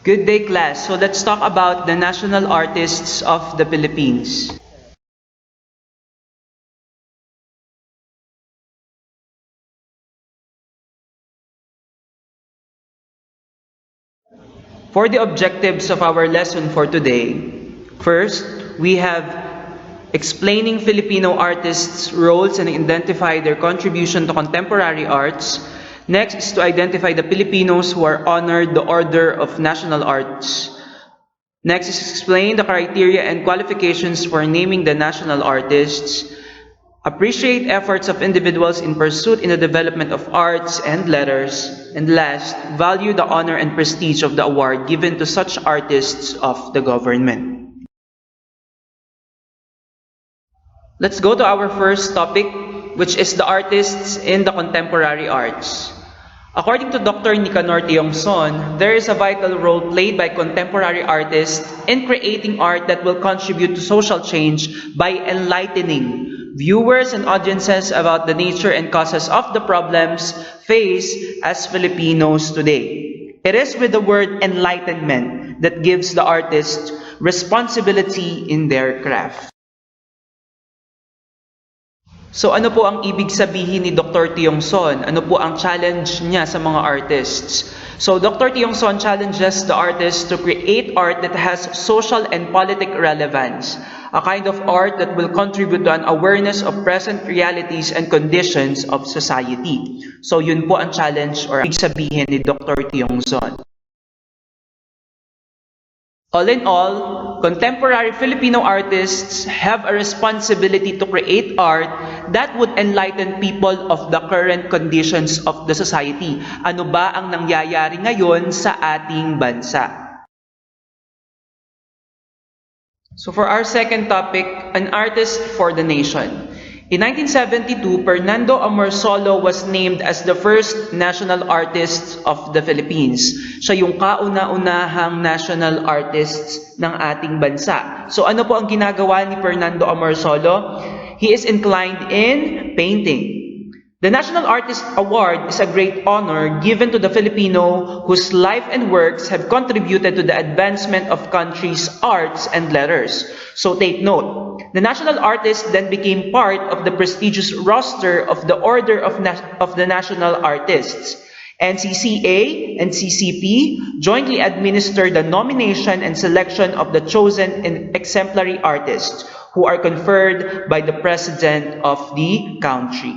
Good day, class. So let's talk about the national artists of the Philippines. For the objectives of our lesson for today, first, we have explaining Filipino artists' roles and identify their contribution to contemporary arts. Next is to identify the Filipinos who are honored the Order of National Arts. Next is explain the criteria and qualifications for naming the national artists. Appreciate efforts of individuals in pursuit in the development of arts and letters. And last, value the honor and prestige of the award given to such artists of the government. Let's go to our first topic, which is the artists in the contemporary arts. According to Dr. Nicanor Tiongson, there is a vital role played by contemporary artists in creating art that will contribute to social change by enlightening viewers and audiences about the nature and causes of the problems faced as Filipinos today. It is with the word enlightenment that gives the artist responsibility in their craft. So ano po ang ibig sabihin ni Dr. Tiongson? Ano po ang challenge niya sa mga artists? So Dr. Tiongson challenges the artists to create art that has social and politic relevance, a kind of art that will contribute to an awareness of present realities and conditions of society. So yun po ang challenge or ibig sabihin ni Dr. Tiongson. All in all, contemporary Filipino artists have a responsibility to create art that would enlighten people of the current conditions of the society. Ano ba ang nangyayari ngayon sa ating bansa? So for our second topic, an artist for the nation. In 1972, Fernando Amorsolo was named as the first national artist of the Philippines. Siya yung kauna-unahang national artist ng ating bansa. So ano po ang ginagawa ni Fernando Amorsolo? He is inclined in painting. The National Artist Award is a great honor given to the Filipino whose life and works have contributed to the advancement of country's arts and letters. So take note, the national artist then became part of the prestigious roster of the Order of the National Artists. NCCA and CCP jointly administer the nomination and selection of the chosen and exemplary artists who are conferred by the President of the country.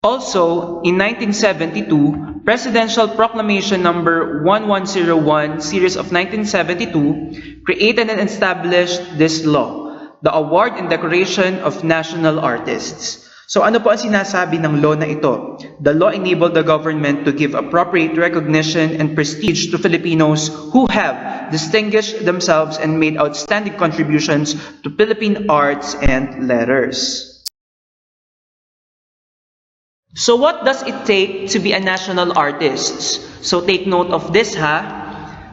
Also, in 1972, Presidential Proclamation Number 1101, Series of 1972, created and established this law, the Award and Decoration of National Artists. So ano po ang sinasabi ng law na ito? The law enabled the government to give appropriate recognition and prestige to Filipinos who have distinguished themselves and made outstanding contributions to Philippine arts and letters. So what does it take to be a national artist? So take note of this, ha?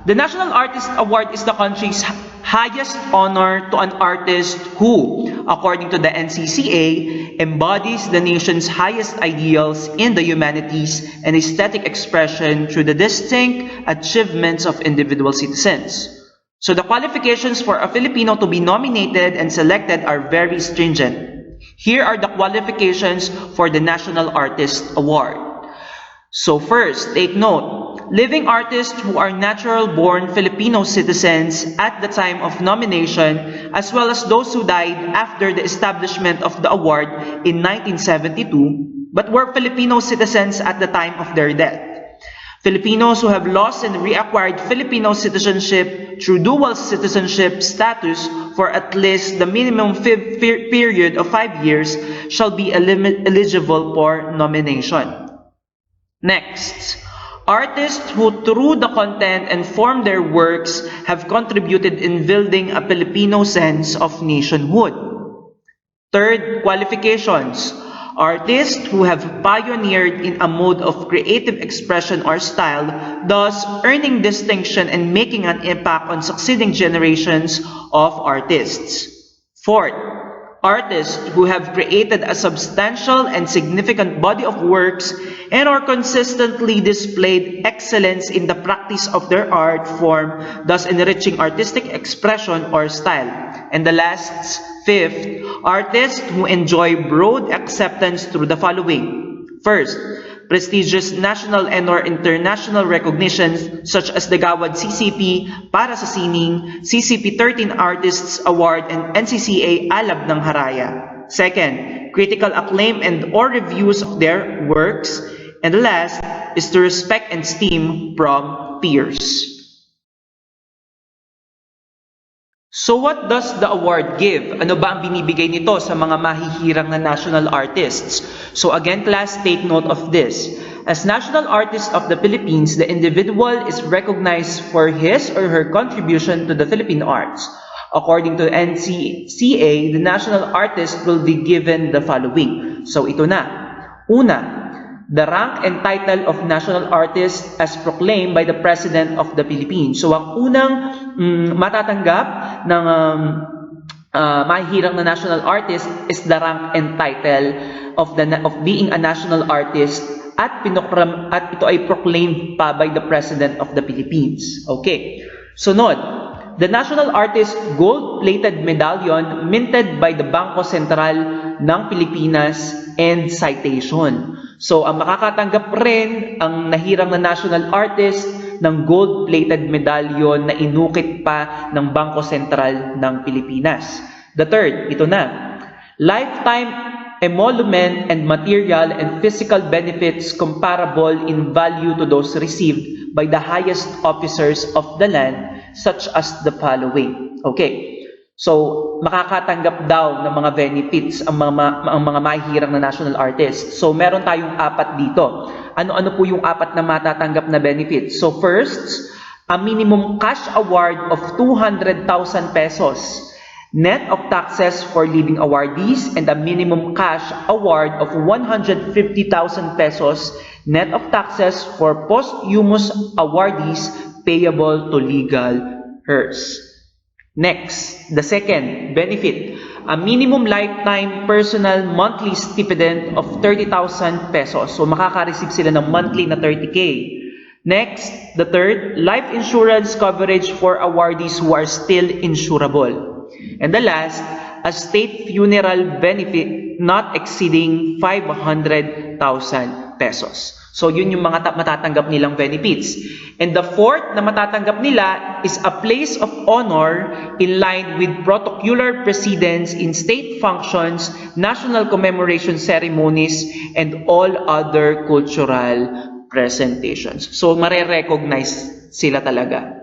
The National Artist Award is the country's highest honor to an artist who, according to the NCCA, embodies the nation's highest ideals in the humanities and aesthetic expression through the distinct achievements of individual citizens. So the qualifications for a Filipino to be nominated and selected are very stringent. Here are the qualifications for the National Artist Award. So first, take note, living artists who are natural-born Filipino citizens at the time of nomination, as well as those who died after the establishment of the award in 1972, but were Filipino citizens at the time of their death. Filipinos who have lost and reacquired Filipino citizenship through dual citizenship status for at least the minimum period of 5 years shall be eligible for nomination. Next, artists who through the content and form their works have contributed in building a Filipino sense of nationhood. Third, qualifications. Artists who have pioneered in a mode of creative expression or style, thus earning distinction and making an impact on succeeding generations of artists. Fourth, artists who have created a substantial and significant body of works and are consistently displayed excellence in the practice of their art form, thus enriching artistic expression or style. And the last, fifth, artists who enjoy broad acceptance through the following. First, prestigious national and/or international recognitions such as the Gawad CCP para sa sining, CCP 13 Artists Award, and NCCA Alab ng Haraya. Second, critical acclaim and/or reviews of their works. And the last is to respect and esteem from peers. So what does the award give? Ano ba ang binibigay nito sa mga mahihirang na national artists? So again, class, take note of this. As National Artist of the Philippines, the individual is recognized for his or her contribution to the Philippine arts. According to NCCA, the national artist will be given the following. So ito na. Una, the rank and title of national artist as proclaimed by the President of the Philippines. So ang unang matatanggap ng mahihirang na national artist is the rank and title of being a national artist at ito ay proclaimed pa by the President of the Philippines. Okay. Sunod, the National Artist Gold-Plated Medallion minted by the Bangko Sentral ng Pilipinas and citation. So, ang makakatanggap rin ang nahirang na national artist ng gold-plated medallion na inukit pa ng Bangko Sentral ng Pilipinas. The third, ito na, lifetime emolument and material and physical benefits comparable in value to those received by the highest officers of the land, such as the following. Okay. So, makakatanggap daw ng mga benefits ang mga mahihirang na national artists. So, meron tayong apat dito. Ano-ano po yung apat na matatanggap na benefits? So, first, a minimum cash award of 200,000 pesos, net of taxes for living awardees, and a minimum cash award of 150,000 pesos, net of taxes for posthumous awardees payable to legal heirs. Next, the second benefit, a minimum lifetime personal monthly stipend of 30,000 pesos. So makaka-receive sila ng monthly na 30K. Next, the third, life insurance coverage for awardees who are still insurable. And the last, a state funeral benefit not exceeding 500,000 pesos. So, yun yung mga matatanggap nilang benefits. And the fourth na matatanggap nila is a place of honor in line with protocolar precedence in state functions, national commemoration ceremonies, and all other cultural presentations. So, mare-recognize sila talaga.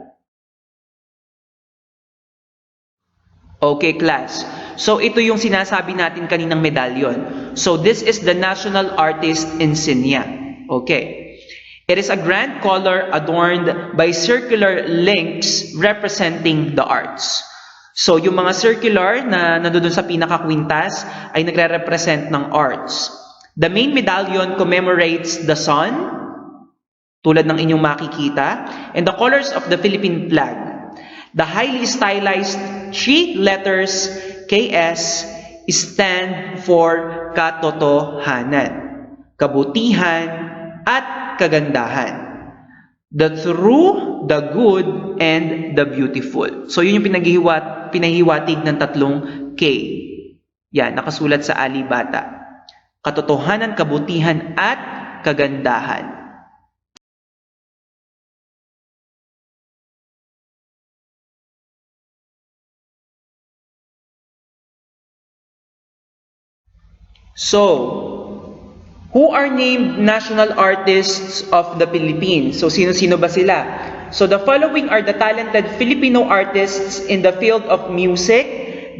Okay, class. So, ito yung sinasabi natin kaninang medallion. So, this is the National Artist Insignia. Okay. It is a grand collar adorned by circular links representing the arts. So, yung mga circular na nandoon sa pinaka-kwintas ay nagre-represent ng arts. The main medallion commemorates the sun, tulad ng inyong makikita, and the colors of the Philippine flag. The highly stylized three letters KS stand for katotohanan, kabutihan, at kagandahan. The true, the good, and the beautiful. So, yun yung pinahiwatig ng tatlong K. Yan, nakasulat sa alibata. Katotohanan, kabutihan, at kagandahan. So, who are named national artists of the Philippines? So, sino-sino ba sila? So, the following are the talented Filipino artists in the field of music,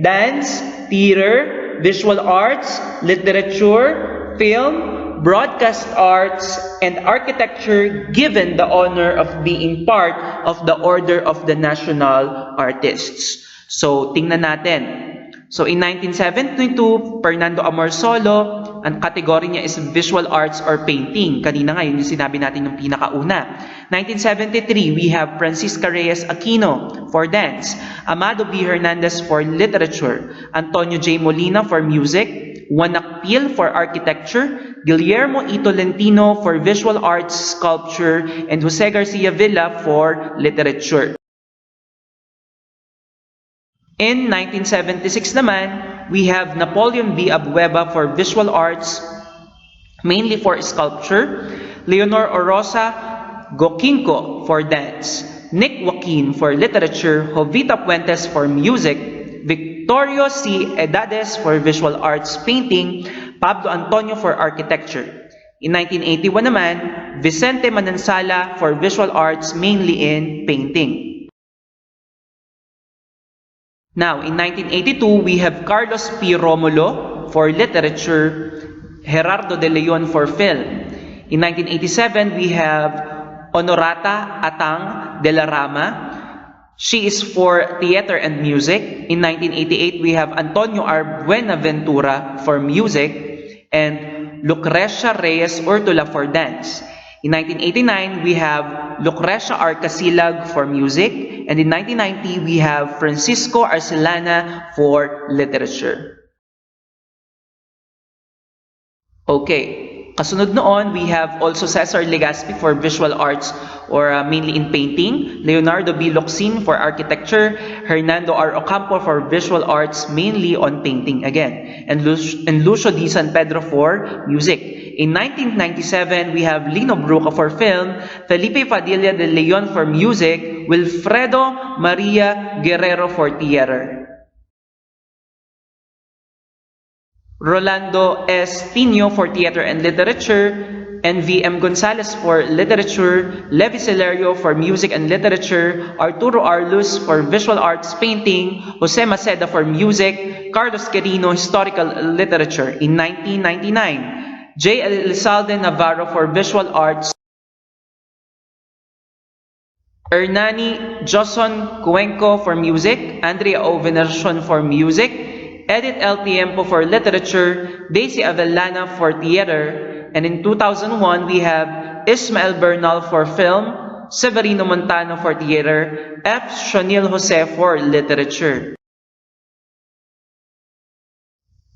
dance, theater, visual arts, literature, film, broadcast arts, and architecture, given the honor of being part of the Order of the National Artists. So, tingnan natin. So, in 1972, Fernando Amorsolo, ang category niya is visual arts or painting. Kanina nga, yun yung sinabi natin yung pinakauna. 1973, we have Francisca Reyes Aquino for dance, Amado B. Hernandez for literature, Antonio J. Molina for music, Juan Akpil for architecture, Guillermo E. Tolentino for visual arts, sculpture, and Jose Garcia Villa for literature. In 1976 naman, we have Napoleon B. Abueva for visual arts, mainly for sculpture, Leonor Orosa Goquinco for dance, Nick Joaquin for literature, Jovita Puentes for music, Victorio C. Edades for visual arts painting, Pablo Antonio for architecture. In 1981 naman, Vicente Manansala for visual arts, mainly in painting. Now, in 1982, we have Carlos P. Romulo for literature, Gerardo de Leon for film. In 1987, we have Honorata Atang de la Rama. She is for theater and music. In 1988, we have Antonio R. Buenaventura for music and Lucrecia Reyes Urtula for dance. In 1989, we have Lucrecia R. Casilag for music. And in 1990, we have Francisco Arcelana for literature. Okay, kasunod noon, we have also Cesar Legaspi for visual arts or mainly in painting, Leonardo B. Locsin for architecture, Hernando R. Ocampo for visual arts, mainly on painting again, and Lucio D. San Pedro for music. In 1997, we have Lino Bruca for film, Felipe Padilla de Leon for music, Wilfredo Maria Guerrero for theater. Rolando S. Tino for theater and literature, and V.M. Gonzalez for literature, Levi Celerio for music and literature, Arturo R. Luz for visual arts painting, Jose Maceda for music, Carlos Quirino historical literature. In 1999, J. Elizalde Navarro for visual arts, Hernani Joson Cuenco for music, Andrea O. Veneracion for music, Edith L. Tiempo for literature, Daisy Avellana for theater, and in 2001 we have Ismael Bernal for film, Severino Montano for theater, F. Shonil Jose for literature.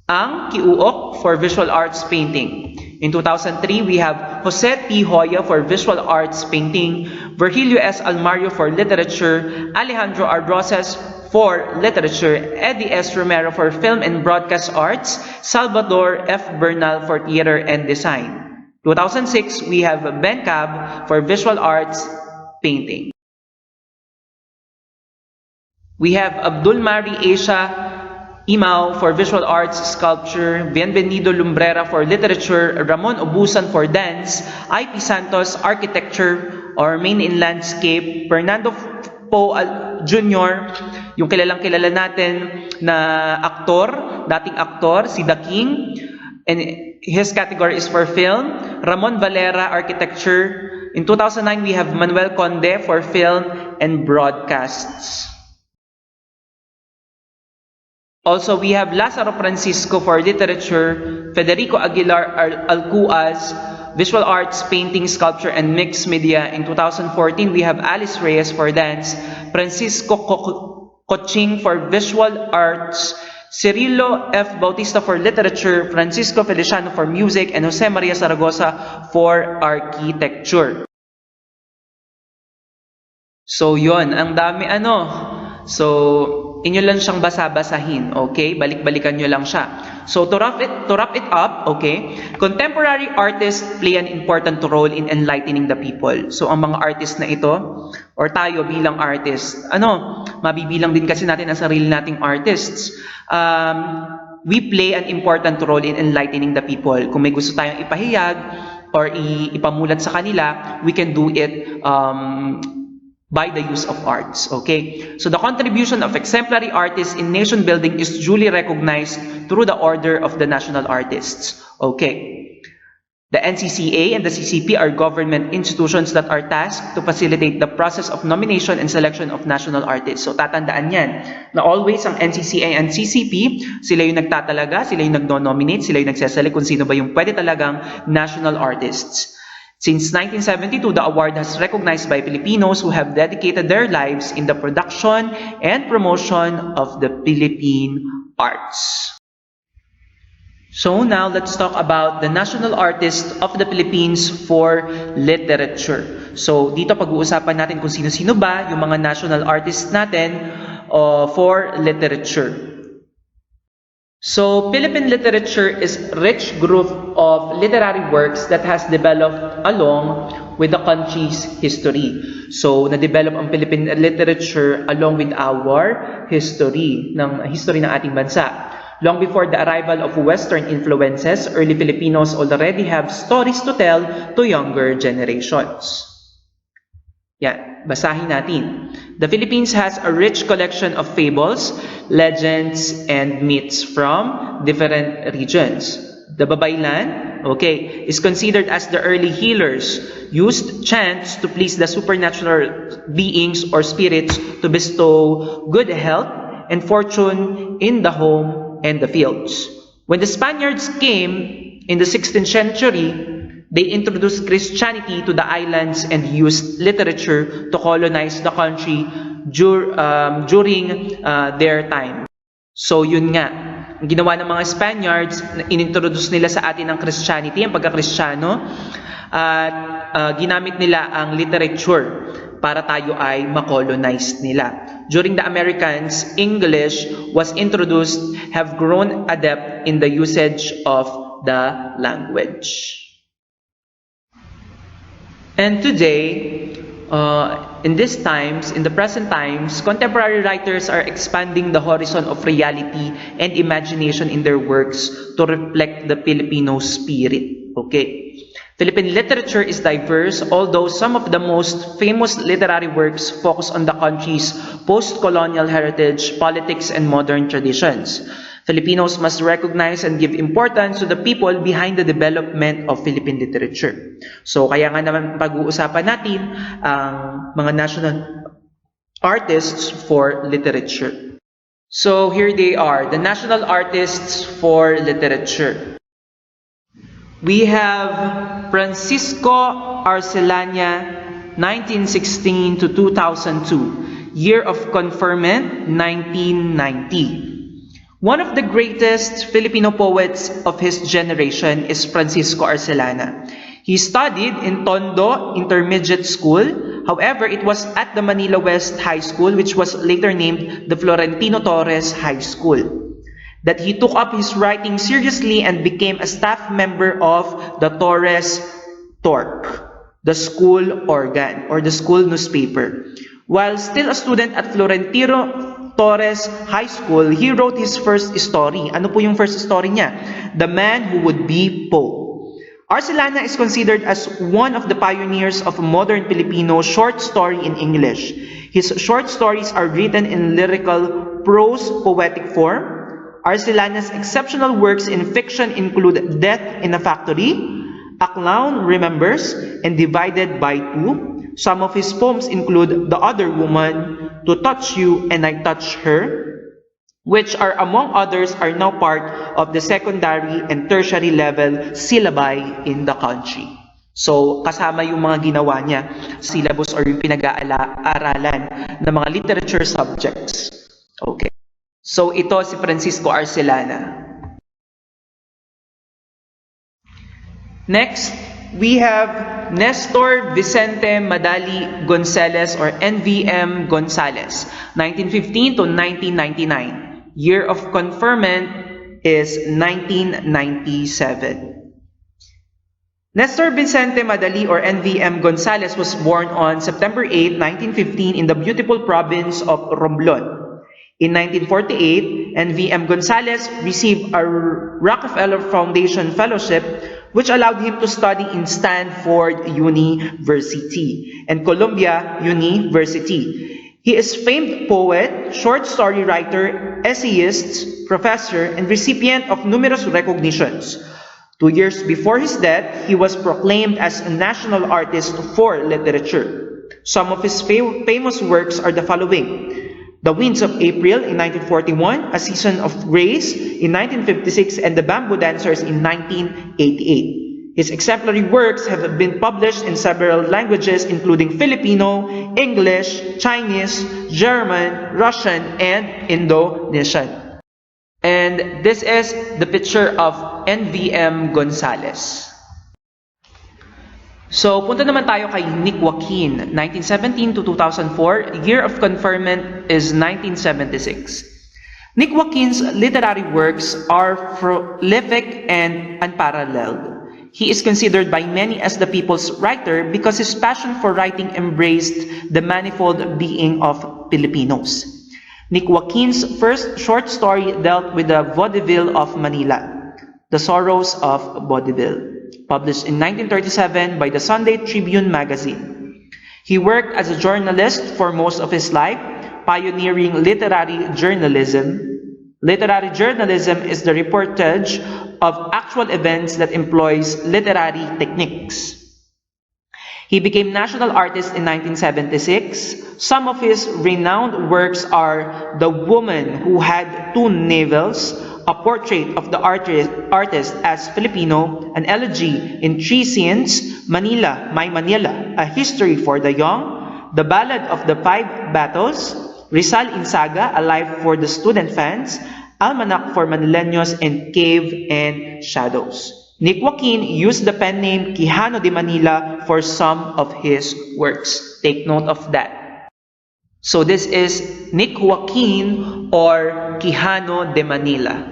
Ang Kiuok for visual arts painting. In 2003, we have Jose T. Hoya for visual arts painting, Virgilio S. Almario for literature, Alejandro R. Rosas for literature, Eddie S. Romero for film and broadcast arts, Salvador F. Bernal for theater and design. 2006, we have Ben Cab for visual arts painting. We have Abdul Mari Asia Imao for visual arts sculpture, Bienvenido Lumbrera for literature, Ramon Obusan for dance, I.P. Santos architecture or main in landscape, Fernando Po Jr., yung kilalang-kilala natin na aktor, dating aktor, si The King, and his category is for film, Ramon Valera architecture. In 2009, we have Manuel Conde for film and broadcasts. Also, we have Lazaro Francisco for literature, Federico Aguilar Alcuaz, visual arts, painting, sculpture, and mixed media. In 2014, we have Alice Reyes for dance, Francisco Coching for visual arts, Cirilo F. Bautista for literature, Francisco Feliciano for music, and Jose Maria Zaragoza for architecture. So, yon, ang dami So, inyo lang siyang basa-basahin, okay? Balik-balikan nyo lang siya. So, to wrap it up, okay? Contemporary artists play an important role in enlightening the people. So, ang mga artist na ito, or tayo bilang artist, mabibilang din kasi natin ang sarili nating artists. We play an important role in enlightening the people. Kung may gusto tayong ipahayag or ipamulat sa kanila, we can do it by the use of arts, okay? So the contribution of exemplary artists in nation building is duly recognized through the Order of the National Artists, okay? The NCCA and the CCP are government institutions that are tasked to facilitate the process of nomination and selection of national artists. So tatandaan yan, na always ang NCCA and CCP, sila yung nagtatalaga, sila yung nagno-nominate, sila yung nagseselect kung sino ba yung pwede talagang national artists. Since 1972, the award has recognized by Filipinos who have dedicated their lives in the production and promotion of the Philippine arts. So now let's talk about the national artist of the Philippines for literature. So dito pag-uusapan natin kung sino-sino ba yung mga national artists natin for literature. So, Philippine literature is a rich group of literary works that has developed along with the country's history. So, na-develop ang Philippine literature along with our history ng ating bansa. Long before the arrival of Western influences, early Filipinos already have stories to tell to younger generations. Yan, basahin natin. The Philippines has a rich collection of fables, legends, and myths from different regions. The Babaylan, is considered as the early healers, used chants to please the supernatural beings or spirits to bestow good health and fortune in the home and the fields. When the Spaniards came in the 16th century, they introduced Christianity to the islands and used literature to colonize the country during their time. So yun nga, ang ginawa ng mga Spaniards, inintroduce nila sa atin ang Christianity, ang pagka-Kristiyano, at ginamit nila ang literature para tayo ay makolonize nila. During the Americans, English was introduced, have grown adept in the usage of the language. And today, in the present times, contemporary writers are expanding the horizon of reality and imagination in their works to reflect the Filipino spirit. Philippine literature is diverse, although some of the most famous literary works focus on the country's post-colonial heritage, politics, and modern traditions. Filipinos must recognize and give importance to the people behind the development of Philippine literature. So, kaya nga naman pag-uusapan natin ang mga national artists for literature. So, here they are, the national artists for literature. We have Francisco Arcellana, 1916 to 2002, year of conferment, 1990. One of the greatest Filipino poets of his generation is Francisco Arcellana. He studied in Tondo Intermediate School. However, it was at the Manila West High School, which was later named the Florentino Torres High School, that he took up his writing seriously and became a staff member of the Torres Torque, the school organ or the school newspaper. While still a student at Florentino Torres High School, he wrote his first story. Ano po yung first story niya? The Man Who Would Be Poe. Arcellana is considered as one of the pioneers of modern Filipino short story in English. His short stories are written in lyrical prose poetic form. Arcellana's exceptional works in fiction include Death in a Factory, A Clown Remembers, and Divided by Two. Some of his poems include The Other Woman, To Touch You and I Touch Her, which are among others are now part of the secondary and tertiary level syllabi in the country. So, kasama yung mga ginawa niya, syllabus or yung pinag-aaralan ng mga literature subjects. So, ito si Francisco Arcellana. Next, we have Nestor Vicente Madali Gonzales or NVM Gonzales, 1915 to 1999. Year of conferment is 1997. Nestor Vicente Madali or NVM Gonzales was born on September 8, 1915 in the beautiful province of Romblon. In 1948, NVM Gonzales received a Rockefeller Foundation Fellowship, which allowed him to study in Stanford University and Columbia University. He is famed poet, short story writer, essayist, professor, and recipient of numerous recognitions. 2 years before his death, he was proclaimed as a national artist for literature. Some of his famous works are the following: The Winds of April in 1941, A Season of Grace in 1956, and The Bamboo Dancers in 1988. His exemplary works have been published in several languages including Filipino, English, Chinese, German, Russian, and Indonesian. And this is the picture of NVM Gonzalez. So, punta naman tayo kay Nick Joaquin, 1917 to 2004. Year of conferment is 1976. Nick Joaquin's literary works are prolific and unparalleled. He is considered by many as the people's writer because his passion for writing embraced the manifold being of Filipinos. Nick Joaquin's first short story dealt with the vaudeville of Manila, The Sorrows of Vaudeville, published in 1937 by the Sunday Tribune magazine. He worked as a journalist for most of his life, pioneering literary journalism. Literary journalism is the reportage of actual events that employs literary techniques. He became national artist in 1976. Some of his renowned works are The Woman Who Had Two Navels, a portrait of the artist as Filipino, an elegy in 3 scenes, Manila, My Manila, a history for the young, The Ballad of the 5 Battles, Rizal in Saga, a life for the student fans, Almanac for Manileños, and Cave and Shadows. Nick Joaquin used the pen name Quijano de Manila for some of his works. Take note of that. So this is Nick Joaquin or Quijano de Manila.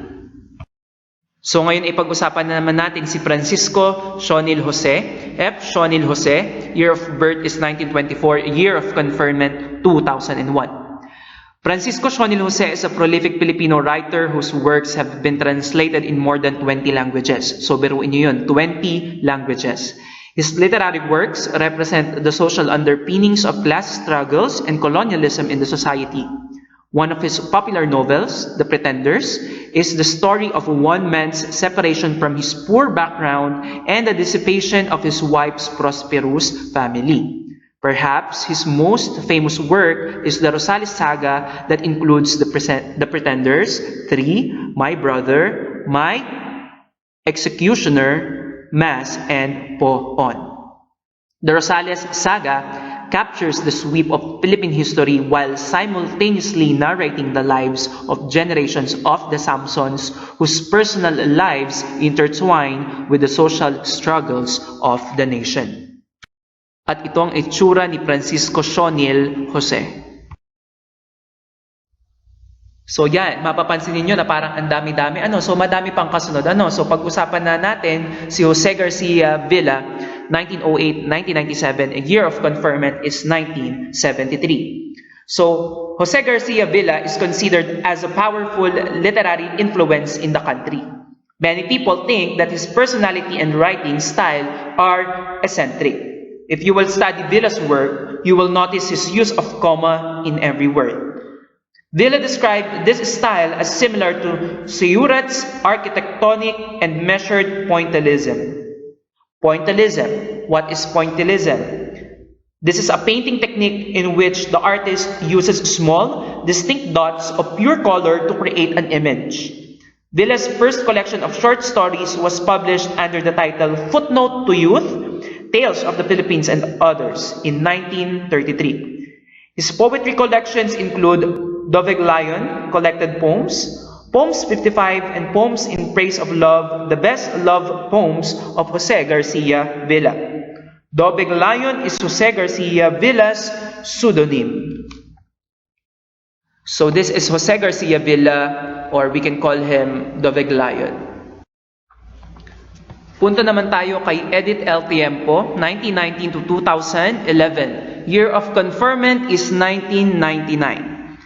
So ngayon ay pag-usapan na naman natin si Francisco Sionil Jose. F. Sionil Jose, year of birth is 1924, year of conferment 2001. Francisco Sionil Jose is a prolific Filipino writer whose works have been translated in more than 20 languages. So biruin niyo yun, 20 languages. His literary works represent the social underpinnings of class struggles and colonialism in the society. One of his popular novels, The Pretenders, is the story of one man's separation from his poor background and the dissipation of his wife's prosperous family. Perhaps his most famous work is the Rosales Saga that includes The Pretenders, 3, My Brother, My Executioner, Mass, and Poon. The Rosales Saga captures the sweep of Philippine history while simultaneously narrating the lives of generations of the Samsons whose personal lives intertwine with the social struggles of the nation. At ito ang itsura ni Francisco Sionil Jose. So yan, mapapansin niyo na parang ang dami-dami. So madami pang kasunod. So pag-usapan na natin si Jose Garcia Villa, 1908-1997, a year of conferment is 1973. So Jose Garcia Villa is considered as a powerful literary influence in the country. Many people think that his personality and writing style are eccentric. If you will study Villa's work, you will notice his use of comma in every word. Villa described this style as similar to Seurat's architectonic and measured pointillism. Pointillism. What is pointillism? This is a painting technique in which the artist uses small, distinct dots of pure color to create an image. Villa's first collection of short stories was published under the title Footnote to Youth, Tales of the Philippines and Others in 1933. His poetry collections include Doveg Lion, collected poems, Poems 55, and Poems in Praise of Love, the best love poems of Jose Garcia Villa. Doveg Lion is Jose Garcia Villa's pseudonym. So this is Jose Garcia Villa, or we can call him Doveg Lion. Punta naman tayo kay Edith L. Tiempo, 1919 to 2011. Year of conferment is 1999.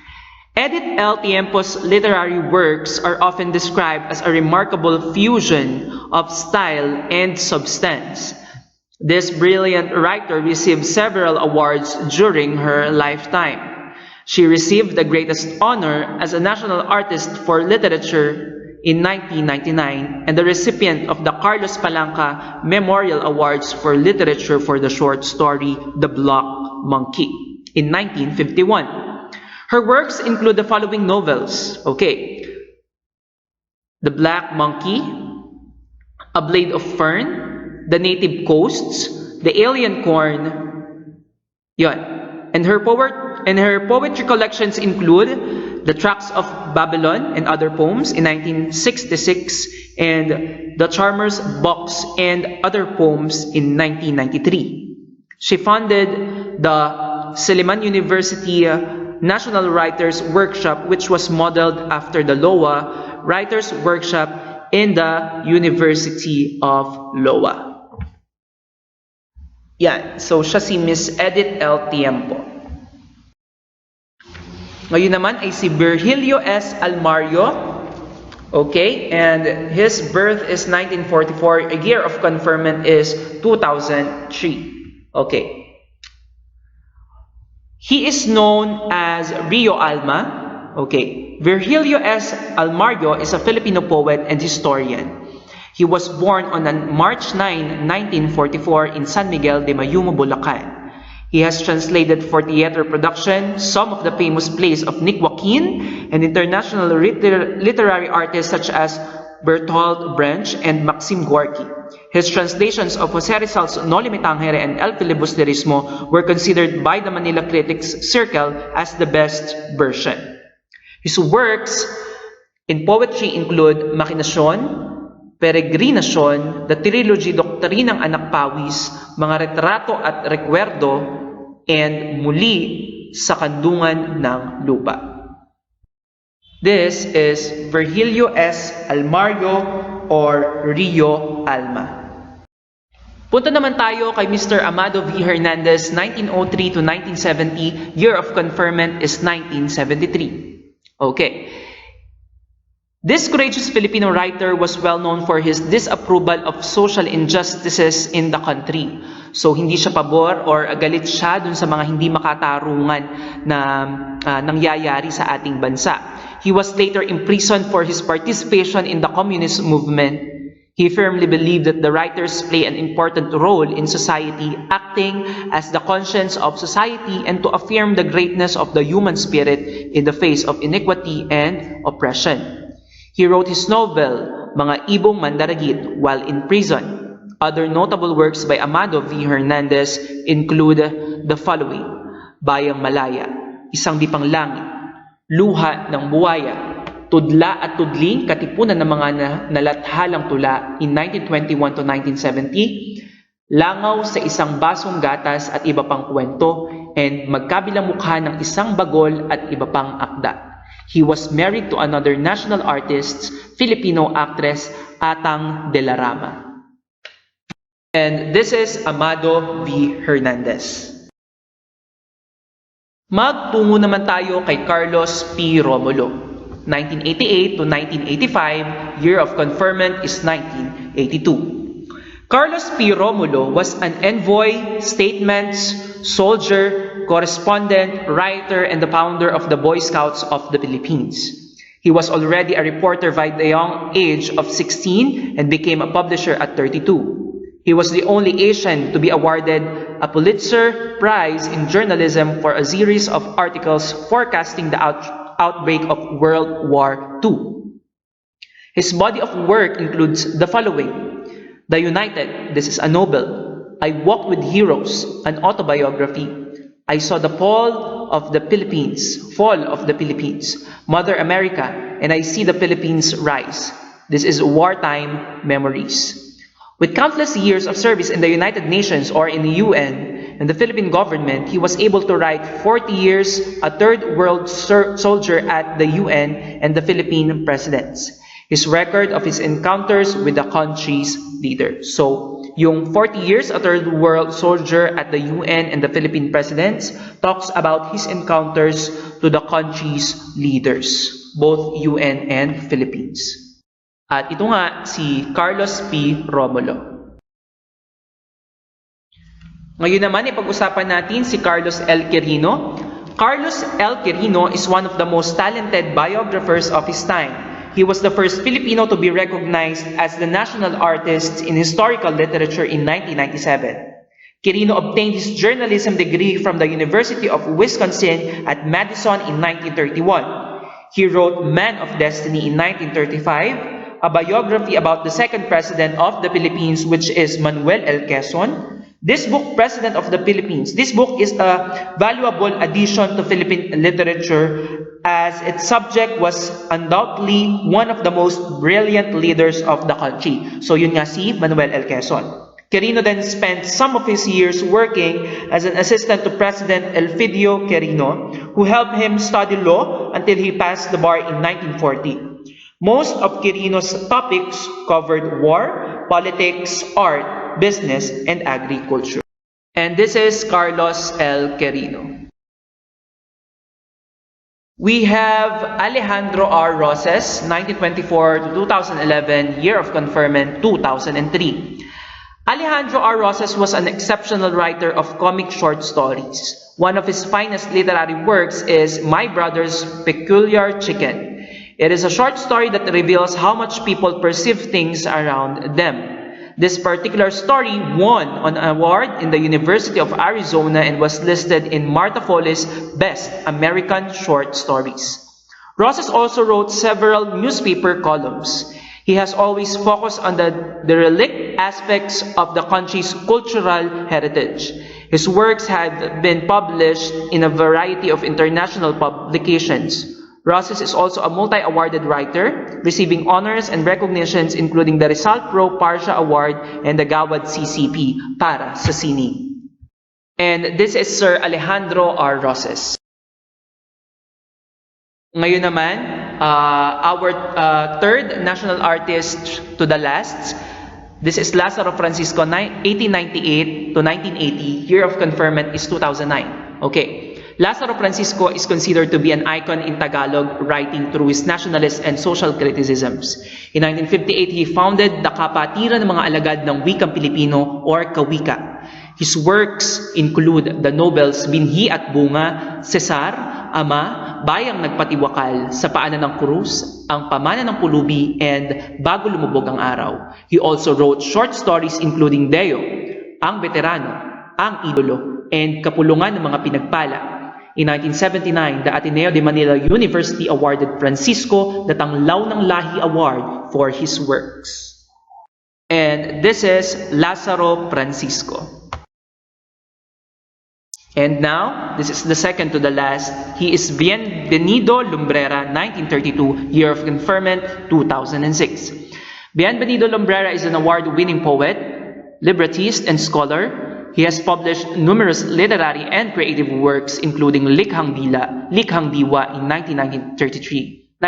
Edith L. Tiempo's literary works are often described as a remarkable fusion of style and substance. This brilliant writer received several awards during her lifetime. She received the greatest honor as a National Artist for Literature in 1999 and the recipient of the Carlos Palanca Memorial Awards for Literature for the short story The Black Monkey in 1951. Her works include the following novels. The Black Monkey, A Blade of Fern, The Native Coasts, The Alien Corn, yon. And her poetry collections include The Tracks of Babylon and Other Poems in 1966 and The Charmer's Box and Other Poems in 1993. She founded the Silliman University National Writers Workshop, which was modeled after the LOA Writers Workshop in the University of Loa. Yan. So, siya si Miss Edith L. Tiempo. Ngayon naman ay si Virgilio S. Almario. Okay, and his birth is 1944. A year of conferment is 2003. Okay. He is known as Rio Alma. Okay. Virgilio S. Almario is a Filipino poet and historian. He was born on March 9, 1944 in San Miguel de Mayumo, Bulacan. He has translated for theater production some of the famous plays of Nick Joaquin and international literary artists such as Bertolt Brecht and Maxim Gorky. His translations of Jose Rizal's Noli Me Tangere and El Filibusterismo were considered by the Manila Critics Circle as the best version. His works in poetry include Makinasyon, Peregrinacion, the trilogy Doktrinang Anak Pawis, Mga Retrato at Recuerdo, and Muli sa Kandungan ng Lupa. This is Virgilio S. Almario or Rio Alma. Punta naman tayo kay Mr. Amado V. Hernandez, 1903 to 1970. Year of conferment is 1973. Okay. This courageous Filipino writer was well known for his disapproval of social injustices in the country. So, hindi siya pabor or galit siya dun sa mga hindi makatarungan na nangyayari sa ating bansa. He was later imprisoned for his participation in the communist movement. He firmly believed that the writers play an important role in society, acting as the conscience of society and to affirm the greatness of the human spirit in the face of iniquity and oppression. He wrote his novel, Mga Ibong Mandaragit, while in prison. Other notable works by Amado V. Hernandez include the following: Bayang Malaya, Isang Di Panglangit, Luha ng Buwaya, Tudla at Tudling, Katipunan ng mga Nalathalang Tula in 1921 to 1970, Langaw sa Isang Basong Gatas at Iba Pang Kwento, and Magkabilang Mukha ng Isang Bagol at Iba Pang Akda. He was married to another national artist, Filipino actress Atang de la Rama. And this is Amado V. Hernandez. Magtungo naman tayo kay Carlos P. Romulo. 1988 to 1985, year of conferment is 1982. Carlos P. Romulo was an envoy, statesman, soldier, correspondent, writer, and the founder of the Boy Scouts of the Philippines. He was already a reporter by the young age of 16 and became a publisher at 32. He was the only Asian to be awarded a Pulitzer Prize in journalism for a series of articles forecasting the outbreak of World War II. His body of work includes the following: The United, this is a novel. I Walked with Heroes, an autobiography. I Saw the Fall of the Philippines, Mother America, and I See the Philippines Rise. This is Wartime Memories. With countless years of service in the United Nations or in the UN and the Philippine government, he was able to write 40 years, a third world soldier at the UN and the Philippine presidents. His record of his encounters with the country's leaders. So, yung 40 years a third world soldier at the UN and the Philippine presidents talks about his encounters to the country's leaders, both UN and Philippines. At ito nga si Carlos P. Romulo. Ngayon naman ipag-usapan natin si Carlos L. Quirino. Carlos L. Quirino is one of the most talented biographers of his time. He was the first Filipino to be recognized as the national artist in historical literature in 1997. Quirino obtained his journalism degree from the University of Wisconsin at Madison in 1931. He wrote Man of Destiny in 1935, a biography about the second president of the Philippines, which is Manuel L. Quezon. This book, President of the Philippines, this book is a valuable addition to Philippine literature as its subject was undoubtedly one of the most brilliant leaders of the country. So yun nga si Manuel L. Quezon. Quirino then spent some of his years working as an assistant to President Elfidio Quirino, who helped him study law until he passed the bar in 1940. Most of Quirino's topics covered war, politics, art, business, and agriculture. And this is Carlos L. Quirino. We have Alejandro R. Roses, 1924 to 2011, year of conferment 2003. Alejandro R. Roses was an exceptional writer of comic short stories. One of his finest literary works is My Brother's Peculiar Chicken. It is a short story that reveals how much people perceive things around them. This particular story won an award in the University of Arizona and was listed in Martha Foley's Best American Short Stories. Roses also wrote several newspaper columns. He has always focused on the derelict aspects of the country's cultural heritage. His works have been published in a variety of international publications. Roses is also a multi-awarded writer, receiving honors and recognitions including the Rizal Pro Parsha Award and the Gawad CCP para sa sini. And this is Sir Alejandro R. Roses. Ngayon naman, our third national artist to the last. This is Lazaro Francisco, 1898 to 1980. Year of conferment is 2009. Okay. Lazaro Francisco is considered to be an icon in Tagalog writing through his nationalist and social criticisms. In 1958, he founded the Kapatiran ng mga Alagad ng Wikang Pilipino or Kawika. His works include the novels Binhi at Bunga, Cesar, Ama, Bayang Nagpatiwakal, Sa Paanan ng Krus, Ang Pamana ng Pulubi, and Bago Lumubog ang Araw. He also wrote short stories including Deo, Ang Veterano, Ang Idolo, and Kapulungan ng mga Pinagpala. In 1979, the Ateneo de Manila University awarded Francisco the Tanglaw ng Lahi Award for his works. And this is Lazaro Francisco. And now, this is the second to the last. He is Bienvenido Lumbrera, 1932, year of conferment 2006. Bienvenido Lumbrera is an award-winning poet, librettist, and scholar. He has published numerous literary and creative works including Likhang Diwa in 1993,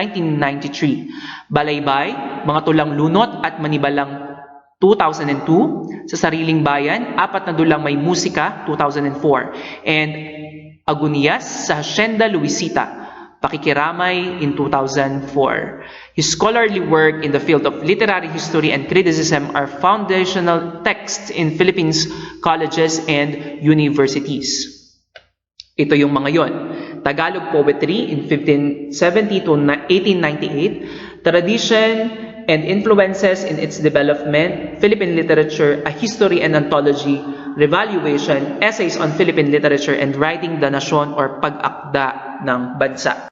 Balaybay, Mga Tulang Lunot at Manibalang 2002, Sa Sariling Bayan, Apat na Dulang May Musika 2004, and Agunias sa Hacienda Luisita, Pakikiramay in 2004. His scholarly work in the field of literary history and criticism are foundational texts in Philippines colleges and universities. Ito yung mga yon. Tagalog poetry in 1570 to 1898, tradition and influences in its development, Philippine literature, a history and anthology, revaluation, essays on Philippine literature, and writing the nation or pag-akda ng bansa.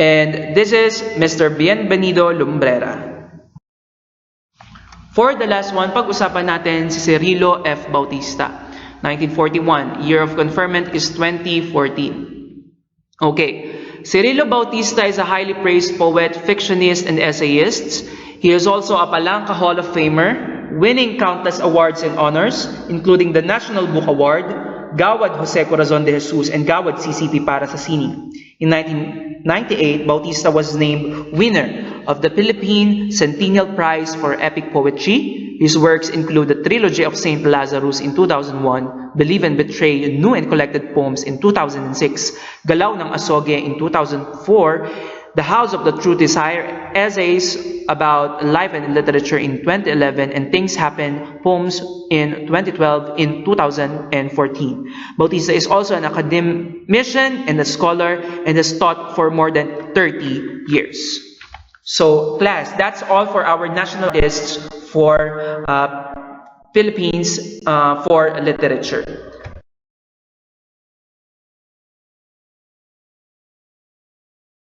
And this is Mr. Bienvenido Lumbrera. For the last one, pag-usapan natin si Cirilo F. Bautista, 1941. Year of conferment is 2014. Okay. Cirilo Bautista is a highly praised poet, fictionist, and essayist. He is also a Palanca Hall of Famer, winning countless awards and honors, including the National Book Award, Gawad Jose Corazon de Jesus, and Gawad CCP para sa sini. In 1998, Bautista was named winner of the Philippine Centennial Prize for Epic Poetry. His works include the Trilogy of Saint Lazarus in 2001, Believe and Betray, New and Collected Poems in 2006, Galaw ng Asoge in 2004, The House of the True Desire, essays about life and literature in 2011, and Things Happen, poems in 2012 in 2014. Bautista is also an academician and a scholar and has taught for more than 30 years. So, class, that's all for our national artists for Philippines for literature.